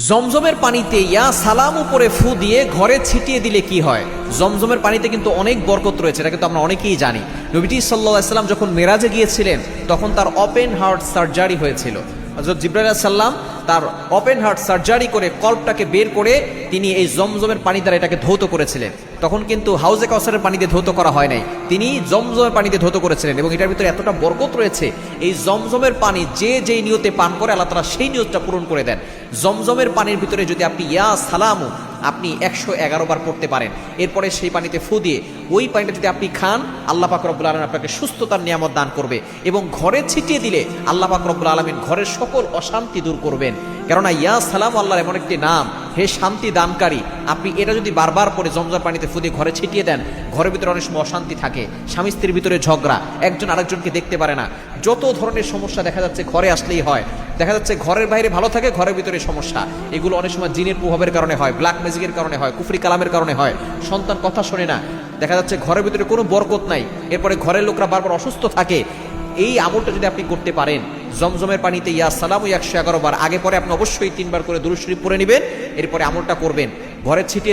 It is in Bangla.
জমজমের পানিতে ইয়া সালাম উপরে ফু দিয়ে ঘরে ছিটিয়ে দিলে কি হয়? জমজমের পানিতে কিন্তু অনেক বরকত রয়েছে, এটা কিন্তু আমরা অনেকেই জানি। নবীজি সাল্লাল্লাহু আলাইহি সাল্লাম যখন মেরাজে গিয়েছিলেন তখন তার ওপেন হার্ট সার্জারি হয়েছিল। হযরত জিবরাইল আলাইহিস সালাম তার ওপেন হার্ট সার্জারি করে কল্পটাকে বের করে তিনি এই জমজমের পানি দ্বারা এটাকে ধৌত করেছিলেন। তখন কিন্তু হাউজে কাউসারের পানি দিয়ে ধৌত করা হয় নাই, তিনি জমজমের পানি দিয়ে ধৌত করেছিলেন। এবং এটার ভিতরে এতটা বরকত রয়েছে, এই জমজমের পানি যে যেই নিয়তে পান করে আল্লাহ তাআলা সেই নিয়তটা পূরণ করে দেন। জমজমের পানির ভিতরে যদি আপনি ইয়া সালামু আপনি 111 বার পড়তে পারেন, এরপরে সেই পানিতে ফু দিয়ে ওই পানিটা যদি আপনি খান, আল্লাহ পাক রব্বুল আলামিন আপনাকে সুস্থতার নিয়ামত দান করবে। এবং ঘরে ছিটিয়ে দিলে আল্লাহ পাক রব্বুল আলামিন ঘরের সকল অশান্তি দূর করবেন। কেননা ইয়া সালাম আল্লাহর এমন একটি নাম, হে শান্তি দানকারী। আপনি এটা যদি বারবার পরে জমজম পানিতে ফু দিয়ে ঘরে ছিটিয়ে দেন, ঘরের ভিতরে অনেক সময় অশান্তি থাকে, স্বামী স্ত্রীর ভিতরে ঝগড়া, একজন আরেকজনকে দেখতে পারে না, যত ধরনের সমস্যা দেখা যাচ্ছে ঘরে আসলেই হয়। দেখা যাচ্ছে ঘরের বাইরে ভালো থাকে, ঘরের ভিতরে সমস্যা। এগুলো অনেক সময় জিনের প্রভাবের কারণে হয়, ব্ল্যাক ম্যাজিকের কারণে হয়, কুফরি কালামের কারণে হয়, সন্তান কথা শোনে না, দেখা যাচ্ছে ঘরের ভিতরে কোনো বরকত নাই, এরপরে ঘরের লোকরা বারবার অসুস্থ থাকে। এই আমলটা যদি আপনি করতে পারেন, জমজমের পানিতে ইয়া সালামু 111 বার, আগে পরে আপনি অবশ্যই 3 বার করে দুরূদ শরীফ পড়ে নেবেন, এরপরে আমলটা করবেন, ঘরে ছিটিয়ে